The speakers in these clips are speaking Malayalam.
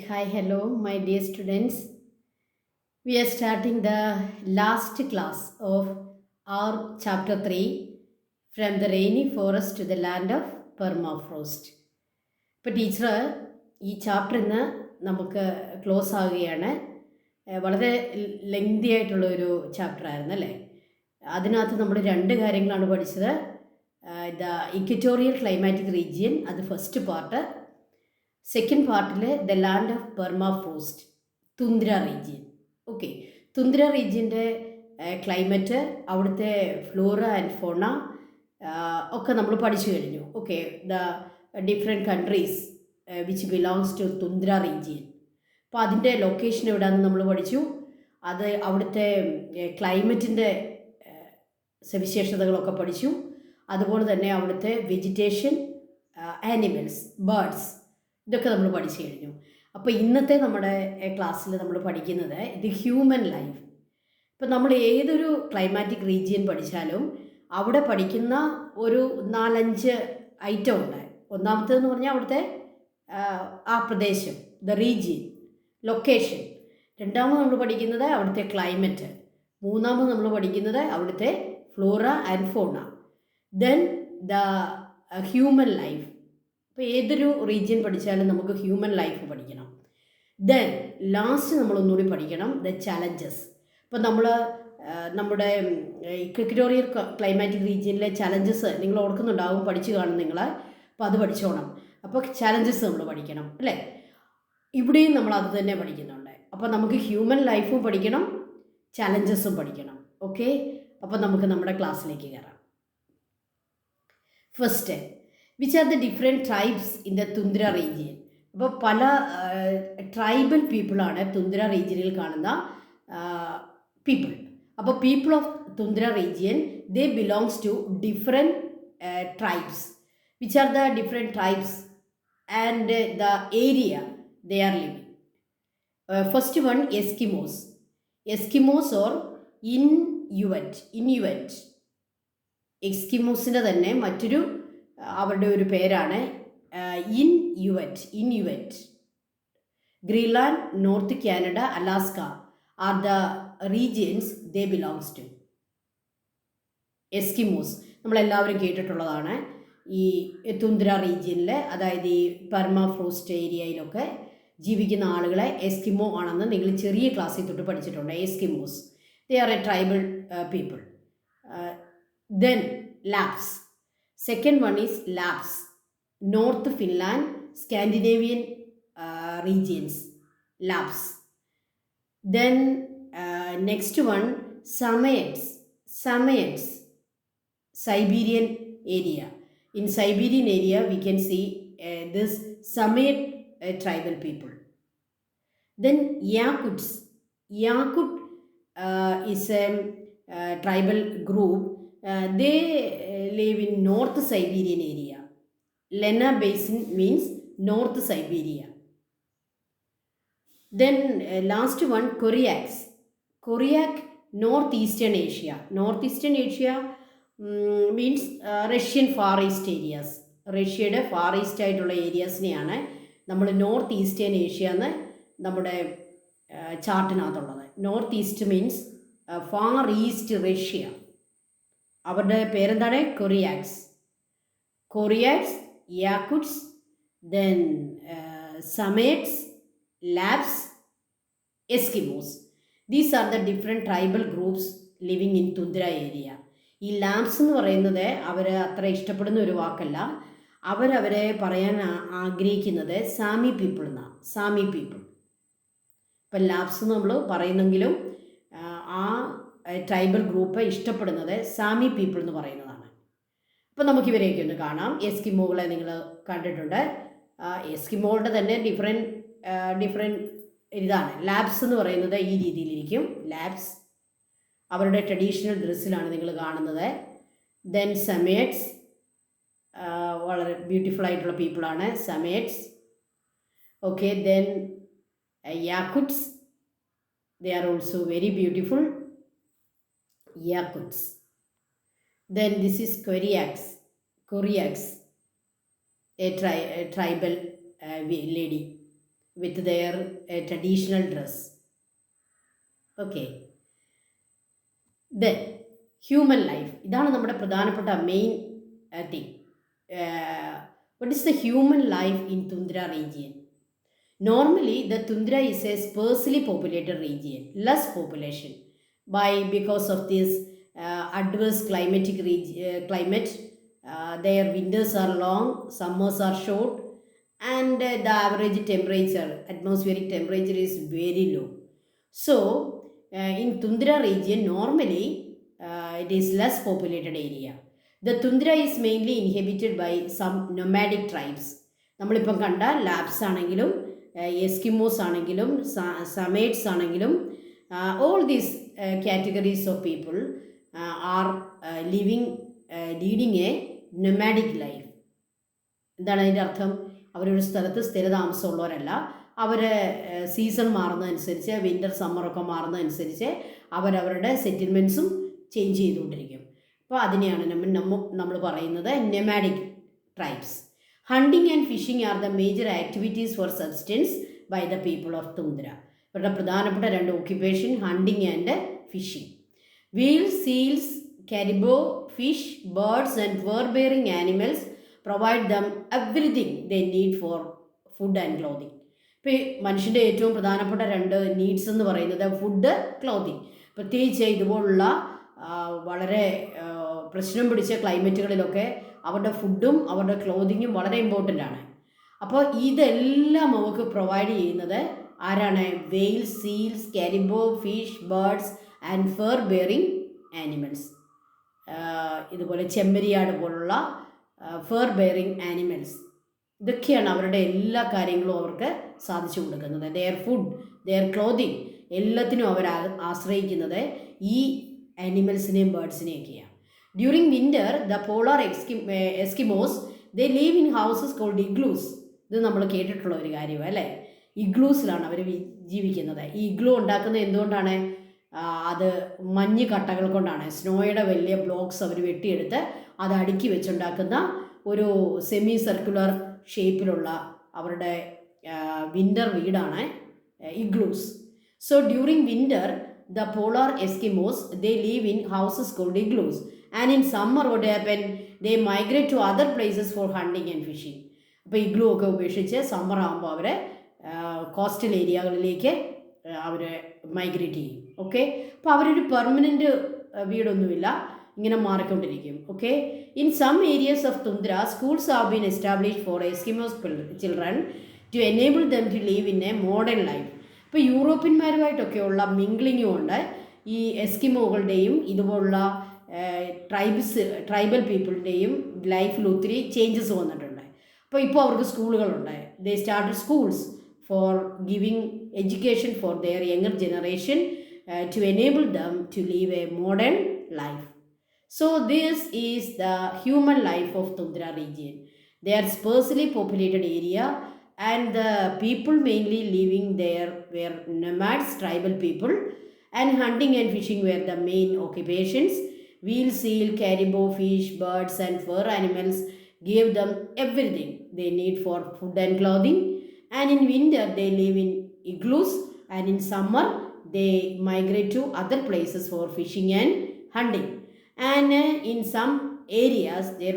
Hi, hello, my dear students. We are starting the last class of our chapter 3 from the rainy forest to the land of permafrost. ഇപ്പോൾ ടീച്ചർ ഈ ചാപ്റ്റർ ഇന്ന് നമുക്ക് ക്ലോസ് ആവുകയാണ്. വളരെ ലെങ്തി ആയിട്ടുള്ള ഒരു ചാപ്റ്റർ ആയിരുന്നു അല്ലേ. അതിനകത്ത് നമ്മൾ രണ്ട് കാര്യങ്ങളാണ് പഠിച്ചത്. ദ ഇക്വറ്റോറിയൽ ക്ലൈമാറ്റിക് റീജിയൻ, അത് ഫസ്റ്റ് പാർട്ട്. സെക്കൻഡ് പാർട്ടിൽ the land of permafrost, tundra region. Okay, tundra റീജിയൻ്റെ ക്ലൈമറ്റ്, അവിടുത്തെ ഫ്ലോറ ആൻഡ് ഫോണ ഒക്കെ നമ്മൾ പഠിച്ചു കഴിഞ്ഞു. Okay, the different countries which belongs to tundra region. അപ്പോൾ അതിൻ്റെ ലൊക്കേഷൻ എവിടെയാണെന്ന് നമ്മൾ പഠിച്ചു. അത് അവിടുത്തെ ക്ലൈമറ്റിൻ്റെ സവിശേഷതകളൊക്കെ പഠിച്ചു. അതുപോലെ തന്നെ അവിടുത്തെ വെജിറ്റേഷൻ, ആനിമൽസ്, ബേർഡ്സ്, ഇതൊക്കെ നമ്മൾ പഠിച്ചു കഴിഞ്ഞു. അപ്പോൾ ഇന്നത്തെ നമ്മുടെ ക്ലാസ്സിൽ നമ്മൾ പഠിക്കുന്നത് ഇത് ഹ്യൂമൻ ലൈഫ്. ഇപ്പം നമ്മൾ ഏതൊരു ക്ലൈമാറ്റിക് റീജിയൻ പഠിച്ചാലും അവിടെ പഠിക്കുന്ന ഒരു 4-5 ഐറ്റം ഉണ്ട്. ഒന്നാമത്തേതെന്ന് പറഞ്ഞാൽ അവിടുത്തെ ആ പ്രദേശം, ദ റീജിയൻ, ലൊക്കേഷൻ. രണ്ടാമത് നമ്മൾ പഠിക്കുന്നത് അവിടുത്തെ ക്ലൈമറ്റ്. മൂന്നാമത് നമ്മൾ പഠിക്കുന്നത് അവിടുത്തെ ഫ്ലോറ ആൻഡ് ഫോണ. Then the human life. ഇപ്പോൾ ഏതൊരു റീജിയൻ പഠിച്ചാലും നമുക്ക് ഹ്യൂമൻ ലൈഫ് പഠിക്കണം. ദെൻ ലാസ്റ്റ് നമ്മളൊന്നുകൂടി പഠിക്കണം ദ ചലഞ്ചസ്. ഇപ്പോൾ നമ്മൾ നമ്മുടെ ഇക്വറ്റോറിയൽ ക്ലൈമാറ്റിക് റീജിയനിലെ ചലഞ്ചസ് നിങ്ങൾ ഓർക്കുന്നുണ്ടാവും, പഠിച്ചു കാണും നിങ്ങൾ. അപ്പോൾ അത് പഠിച്ചോണം. അപ്പോൾ ചലഞ്ചസ് നമ്മൾ പഠിക്കണം അല്ലേ. ഇവിടെയും നമ്മൾ അത് തന്നെ പഠിക്കുന്നുണ്ട്. അപ്പോൾ നമുക്ക് ഹ്യൂമൻ ലൈഫും പഠിക്കണം, ചലഞ്ചസും പഠിക്കണം. ഓക്കെ, അപ്പോൾ നമുക്ക് നമ്മുടെ ക്ലാസ്സിലേക്ക് കയറാം. First, which are the different tribes in the tundra region. അപ്പോൾ പല ട്രൈബൽ പീപ്പിളാണ് തുന്ദ്ര റീജിയനിൽ കാണുന്ന പീപ്പിൾ. അപ്പോൾ people of tundra region, they belongs to different tribes. Which are the different tribes and the area they are living. First one, Eskimos. Eskimos or Inuit. എസ്കിമോസിൻ്റെ തന്നെ മറ്റൊരു അവരുടെ ഒരു പേരാണ് Inuit. Greenland, north Canada, Alaska are the regions they belongs to. Eskimos നമ്മളെല്ലാവരും കേട്ടിട്ടുള്ളതാണ്. ഈ തുന്ദ്ര റീജിയനിൽ, അതായത് ഈ പെർമാഫ്രോസ്റ്റ് ഏരിയയിലൊക്കെ ജീവിക്കുന്ന ആളുകളെ എസ്കിമോ ആണെന്ന് നിങ്ങൾ ചെറിയ ക്ലാസ്സിൽ തൊട്ട് പഠിച്ചിട്ടുണ്ട്. Eskimos, they are A tribal people. Then lapse. Second one is Lapps, North Finland, Scandinavian regions, Lapps. Then next one, Samoyeds, Siberian area. In Siberian area, we can see this Samoyed tribal people. Then Yakuts. Yakut is a tribal group. They live in North Siberian area. Lena Basin means North Siberia. Then last one, Koryaks. Koryak, Northeastern Asia. Northeastern Asia means Russian Far East areas. റഷ്യയുടെ ഫാർ ഈസ്റ്റ് ആയിട്ടുള്ള ഏരിയാസിനെയാണ് നമ്മൾ നോർത്ത് ഈസ്റ്റേൺ ഏഷ്യ എന്ന് നമ്മുടെ ചാർട്ടിനകത്തുള്ളത്. North east means far east Russia. അവരുടെ പേരെന്താണ്? Koryaks, Yakuts, then Samoyeds, Lapps, Eskimos. These are the different tribal groups living in tundra area. ഈ ലാബ്സ് എന്ന് പറയുന്നത് അവർ അത്ര ഇഷ്ടപ്പെടുന്ന ഒരു വാക്കല്ല. അവരവരെ പറയാൻ ആഗ്രഹിക്കുന്നത് സാമി പീപ്പിൾ എന്നാണ്. സാമി പീപ്പിൾ. ഇപ്പം ലാബ്സ് നമ്മൾ പറയുന്നെങ്കിലും ആ ട്രൈബൽ ഗ്രൂപ്പ് ഇഷ്ടപ്പെടുന്നത് സാമി പീപ്പിൾ എന്ന് പറയുന്നതാണ്. അപ്പോൾ നമുക്കിവരെയൊക്കെ ഒന്ന് കാണാം. എസ്കിമോകളെ നിങ്ങൾ കണ്ടിട്ടുണ്ട്. എസ്കിമോകളുടെ തന്നെ ഡിഫറെൻറ്റ് ഇതാണ്. ലാബ്സ് എന്ന് പറയുന്നത് ഈ രീതിയിലിരിക്കും. ലാബ്സ് അവരുടെ ട്രഡീഷണൽ ഡ്രസ്സിലാണ് നിങ്ങൾ കാണുന്നത്. ദെൻ സമേറ്റ്സ്, വളരെ ബ്യൂട്ടിഫുൾ ആയിട്ടുള്ള പീപ്പിളാണ് Samoyeds. Okay, then Yakuts, they are also very beautiful. Yakuts. Then this is Koryaks, a tribal lady. with their traditional dress. Okay. Then human life, ഇതാണ് നമ്മുടെ പ്രധാനപ്പെട്ട main thing. What is the human life in Tundra region? Normally, the tundra is a sparsely populated region, less population, because of this adverse climate. Their winters are long, summers are short, and the average temperature, atmospheric temperature, is very low. So, in tundra region, normally it is less populated area. The tundra is mainly inhabited by some nomadic tribes. നമ്മളിപ്പം കണ്ട ലാബ്സ് ആണെങ്കിലും എസ്കിമോസ് ആണെങ്കിലും സമേറ്റ്സ് ആണെങ്കിലും all these categories of people are leading A nomadic life. എന്താണ് അതിൻ്റെ അർത്ഥം? അവരൊരു സ്ഥലത്ത് സ്ഥിരതാമസമുള്ളവരല്ല. അവർ സീസൺ മാറുന്നതനുസരിച്ച്, വിൻ്റർ സമ്മറൊക്കെ മാറുന്നതനുസരിച്ച് അവരവരുടെ സെറ്റിൽമെൻറ്റ്സും ചേഞ്ച് ചെയ്തുകൊണ്ടിരിക്കും. അപ്പോൾ അതിനെയാണ് നമ്മൾ പറയുന്നത് nomadic tribes. Hunting and fishing are the major activities for subsistence by the people of Tundra. ഇവരുടെ പ്രധാനപ്പെട്ട രണ്ട് occupation hunting and phishing. Whales, seals, caribou, fish, birds and fur-bearing animals provide them everything they need for food and clothing. ഇപ്പോൾ മനുഷ്യൻ്റെ ഏറ്റവും പ്രധാനപ്പെട്ട രണ്ട് നീഡ്സ് എന്ന് പറയുന്നത് ഫുഡ്, ക്ലോത്തിങ്. പ്രത്യേകിച്ച് ഇതുപോലുള്ള വളരെ പ്രശ്നം പിടിച്ച ക്ലൈമറ്റുകളിലൊക്കെ അവരുടെ ഫുഡും അവരുടെ ക്ലോത്തിങ്ങും വളരെ ഇമ്പോർട്ടൻ്റ് ആണ്. അപ്പോൾ ഇതെല്ലാം അവർക്ക് പ്രൊവൈഡ് ചെയ്യുന്നത് ആരാണ്? Whales, seals, caribou, fish, birds and fur bearing animals. ഇതുപോലെ ചെമ്മരിയാട് പോലുള്ള ഫർ ബെയറിങ് ആനിമൽസ്. ഇതൊക്കെയാണ് അവരുടെ എല്ലാ കാര്യങ്ങളും അവർക്ക് സാധിച്ചു കൊടുക്കുന്നത്. ദെയർ ഫുഡ്, ദെയർ ക്ലോത്തിങ്, എല്ലാത്തിനും അവർ ആശ്രയിക്കുന്നത് ഈ ആനിമൽസിനെയും ബേർഡ്സിനെയൊക്കെയാണ്. During winter, the polar Eskimos, they live in houses called igloos. ഇത് നമ്മൾ കേട്ടിട്ടുള്ള ഒരു കാര്യമാണ് അല്ലേ? ഇഗ്ലൂസിലാണ് അവർ ജീവിക്കുന്നത്. ഈ ഇഗ്ലൂ ഉണ്ടാക്കുന്നത് എന്തുകൊണ്ടാണ്? അത് മഞ്ഞ് കട്ടകൾ കൊണ്ടാണ്. സ്നോയുടെ വലിയ ബ്ലോക്സ് അവർ വെട്ടിയെടുത്ത് അത് അടുക്കി വെച്ചുണ്ടാക്കുന്ന ഒരു സെമി സർക്കുലർ ഷേപ്പിലുള്ള അവരുടെ വിൻ്റർ വീടാണ് igloos. So during winter, the polar Eskimos, they live in houses called igloos. And in summer what happen? They migrate to other places for hunting and fishing. അപ്പോൾ ഇഗ്ലൂ ഒക്കെ ഉപേക്ഷിച്ച് സമ്മർ ആകുമ്പോൾ അവർ കോസ്റ്റൽ ഏരിയകളിലേക്ക് അവർ മൈഗ്രേറ്റ് ചെയ്യും. ഓക്കെ. അപ്പോൾ അവരൊരു പെർമനൻറ്റ് വീടൊന്നുമില്ല, ഇങ്ങനെ മാറിക്കൊണ്ടിരിക്കും. Okay. In some areas of tundra, schools have been established for Eskimos children to enable them to live in a modern life. ഇപ്പോൾ യൂറോപ്യന്മാരുമായിട്ടൊക്കെയുള്ള മിംഗ്ലിങ്ങും ഉണ്ട്. ഈ എസ്കിമോകളുടെയും ഇതുപോലുള്ള ട്രൈബൽ പീപ്പിളിൻ്റെയും ലൈഫിൽ ഒത്തിരി ചേഞ്ചസ് വന്നിട്ടുണ്ട്. അപ്പോൾ ഇപ്പോൾ അവർക്ക് സ്കൂളുകളുണ്ട്. They started schools for giving education for their younger generation to enable them to live a modern life. So this is the human life of tundra region. They are sparsely populated area and the people mainly living there were nomads, tribal people, and hunting and fishing were the main occupations. Whale, seal, caribou, fish, birds and fur animals gave them everything they need for food and clothing. And in winter they live in igloos, and in summer they migrate to other places for fishing and hunting. And in some areas there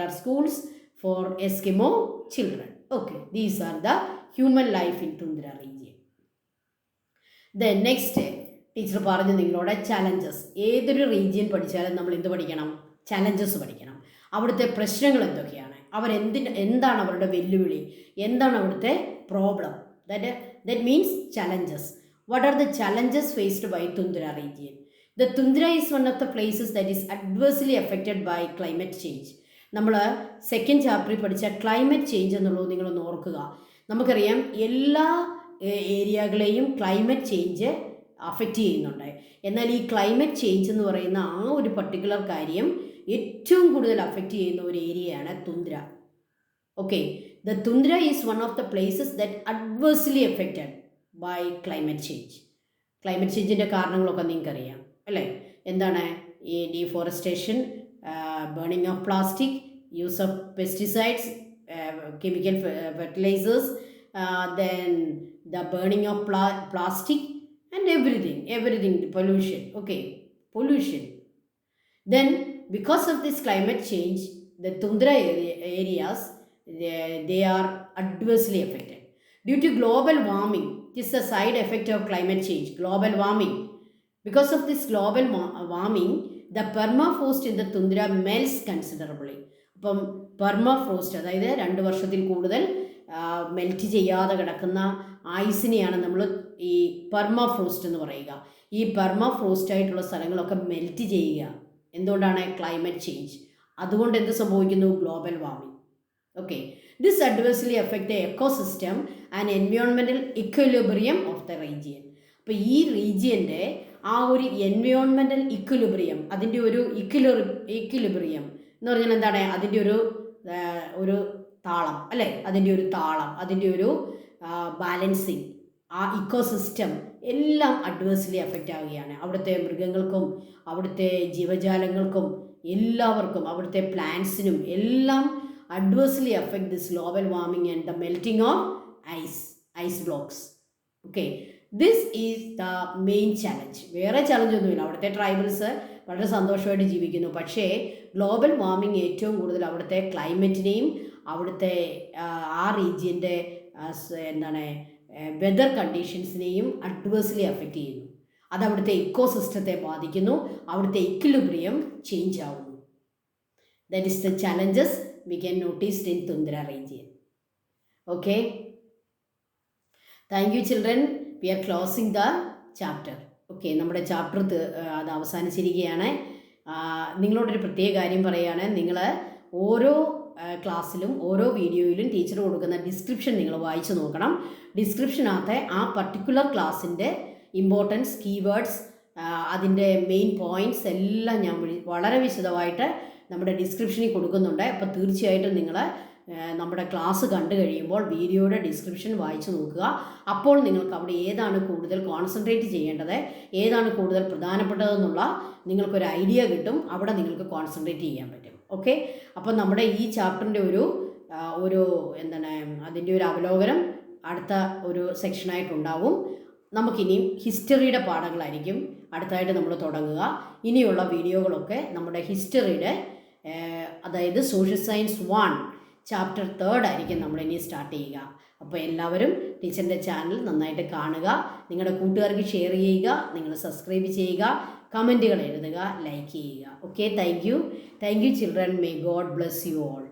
are schools for Eskimo children. Okay, these are the human life in Tundra region. Then next, teacher പറഞ്ഞു നിങ്ങളോട് ചലഞ്ചസ്. ഏതൊരു റീജിയൻ പഠിച്ചാലും നമ്മൾ എന്ത് പഠിക്കണം? ചലഞ്ചസ് പഠിക്കണം. അവിടുത്തെ പ്രശ്നങ്ങൾ എന്തൊക്കെയാണ്, എന്താണ് അവരുടെ വെല്ലുവിളി, എന്താണ് അവിടുത്തെ problem. That means challenges. What are the challenges faced by tundra region? The tundra is one of the places that is adversely affected by climate change. നമ്മൾ സെക്കൻഡ് ചാപ്റ്ററിൽ പഠിച്ച ക്ലൈമറ്റ് ചേഞ്ച് എന്നുള്ളത് നിങ്ങളൊന്ന് ഓർക്കുക. നമുക്കറിയാം എല്ലാ ഏരിയകളെയും ക്ലൈമറ്റ് ചേഞ്ച് അഫക്റ്റ് ചെയ്യുന്നുണ്ട്. എന്നാൽ ഈ ക്ലൈമറ്റ് ചേഞ്ച് എന്ന് പറയുന്ന ആ ഒരു പർട്ടിക്കുലർ കാര്യം ഏറ്റവും കൂടുതൽ അഫക്റ്റ് ചെയ്യുന്ന ഒരു ഏരിയയാണ് tundra. Okay. The tundra is one of the places that adversely affected by climate change. Climate ചേഞ്ചിൻ്റെ കാരണങ്ങളൊക്കെ നിങ്ങൾക്കറിയാം അല്ലേ? എന്താണ്? ഈ deforestation, burning of plastic, use of pesticides, chemical fertilizers, then the burning of plastic and everything, pollution, okay, pollution. Then because of this climate change, the tundra areas, they are adversely affected due to global warming. It is a side effect of climate change, global warming. Because of this global warming, the permafrost in the tundra melts considerably. അപ്പം പെർമഫ്രോസ്റ്റ്, അതായത് 2 വർഷത്തിൽ കൂടുതൽ മെൽറ്റ് ചെയ്യാതെ കിടക്കുന്ന ഐസിനെയാണ് നമ്മൾ ഈ പെർമഫ്രോസ്റ്റ് എന്ന് പറയുക. ഈ പെർമഫ്രോസ്റ്റ് ആയിട്ടുള്ള സ്ഥലങ്ങളൊക്കെ മെൽറ്റ് ചെയ്യുക. എന്തുകൊണ്ടാണ്? Climate change. അതുകൊണ്ട് എന്ത് സംഭവിക്കുന്നു? Global warming. Okay, this adversely effect the ecosystem and environmental equilibrium of the region. അപ്പോൾ ഈ റീജിയൻ്റെ ആ ഒരു എൻവയോൺമെൻറ്റൽ ഇക്വിലിബ്രിയം, അതിൻ്റെ ഒരു ഇക്വിലിബ്രിയം എന്ന് പറഞ്ഞാൽ എന്താണ്? അതിൻ്റെ ഒരു താളം അല്ലേ, അതിൻ്റെ ഒരു താളം, അതിൻ്റെ ഒരു ബാലൻസിങ്, ആ ഇക്കോസിസ്റ്റം എല്ലാം അഡ്വേഴ്സ്ലി എഫക്റ്റ് ആവുകയാണ്. അവിടുത്തെ മൃഗങ്ങൾക്കും അവിടുത്തെ ജീവജാലങ്ങൾക്കും എല്ലാവർക്കും, അവിടുത്തെ പ്ലാന്റ്സിനും എല്ലാം adversely effect this global warming and the melting of ice blocks. Okay, this is the main challenge. വേറെ ചലഞ്ചൊന്നുമില്ല. അവിടുത്തെ ട്രൈബൽസ് വളരെ സന്തോഷമായിട്ട് ജീവിക്കുന്നു. പക്ഷേ ഗ്ലോബൽ വാർമിംഗ് ഏറ്റവും കൂടുതൽ അവിടുത്തെ ക്ലൈമറ്റിനെയും അവിടുത്തെ ആ റീജിയൻ്റെ എന്താണ് വെതർ കണ്ടീഷൻസിനെയും അഡ്വേഴ്സ്ലി എഫക്റ്റ് ചെയ്യുന്നു. അത് അവിടുത്തെ ഇക്കോസിസ്റ്റത്തെ ബാധിക്കുന്നു. അവിടുത്തെ ഇക്വിലിബ്രിയം ചേഞ്ച് ആവുന്നു. That is the challenges we can noticed in tundra region. Okay, thank you children. We are closing the chapter. Okay, നമ്മുടെ ചാപ്റ്റർ അത് അവസാനിച്ചിരിക്കുകയാണ്. നിങ്ങളോടൊരു പ്രത്യേക കാര്യം പറയുകയാണ്. നിങ്ങൾ ഓരോ ക്ലാസ്സിലും ഓരോ വീഡിയോയിലും ടീച്ചർ കൊടുക്കുന്ന ഡിസ്ക്രിപ്ഷൻ നിങ്ങൾ വായിച്ചു നോക്കണം. ഡിസ്ക്രിപ്ഷനകത്തെ ആ പർട്ടിക്കുലർ ക്ലാസ്സിൻ്റെ ഇമ്പോർട്ടൻസ്, കീവേഡ്സ്, അതിൻ്റെ മെയിൻ പോയിൻറ്റ്സ് എല്ലാം ഞാൻ വളരെ വിശദമായിട്ട് നമ്മുടെ ഡിസ്ക്രിപ്ഷനിൽ കൊടുക്കുന്നുണ്ട്. അപ്പോൾ തീർച്ചയായിട്ടും നിങ്ങൾ നമ്മുടെ ക്ലാസ് കണ്ടു കഴിയുമ്പോൾ വീഡിയോയുടെ ഡിസ്ക്രിപ്ഷൻ വായിച്ചു നോക്കുക. അപ്പോൾ നിങ്ങൾക്ക് അവിടെ ഏതാണ് കൂടുതൽ കോൺസെൻട്രേറ്റ് ചെയ്യേണ്ടത്, ഏതാണ് കൂടുതൽ പ്രധാനപ്പെട്ടതെന്നുള്ള നിങ്ങൾക്കൊരു ഐഡിയ കിട്ടും. അവിടെ നിങ്ങൾക്ക് കോൺസെൻട്രേറ്റ് ചെയ്യാൻ പറ്റും. ഓക്കെ, അപ്പോൾ നമ്മുടെ ഈ ചാപ്റ്ററിൻ്റെ ഒരു എന്താണ് അതിൻ്റെ ഒരു അവലോകനം അടുത്ത ഒരു സെക്ഷനായിട്ടുണ്ടാവും. നമുക്കിനിയും ഹിസ്റ്ററിയുടെ പാഠങ്ങളായിരിക്കും അടുത്തായിട്ട് നമ്മൾ തുടങ്ങുക. ഇനിയുള്ള വീഡിയോകളൊക്കെ നമ്മുടെ ഹിസ്റ്ററിയുടെ, അതായത് സോഷ്യൽ സയൻസ് 1 ചാപ്റ്റർ 3 ആയിരിക്കും നമ്മളിനി സ്റ്റാർട്ട് ചെയ്യുക. അപ്പോൾ എല്ലാവരും ടീച്ചറിൻ്റെ ചാനൽ നന്നായിട്ട് കാണുക, നിങ്ങളുടെ കൂട്ടുകാർക്ക് ഷെയർ ചെയ്യുക, നിങ്ങൾ സബ്സ്ക്രൈബ് ചെയ്യുക, കമൻറ്റുകൾ എഴുതുക, ലൈക്ക് ചെയ്യുക. Okay, thank you children. May God bless you all.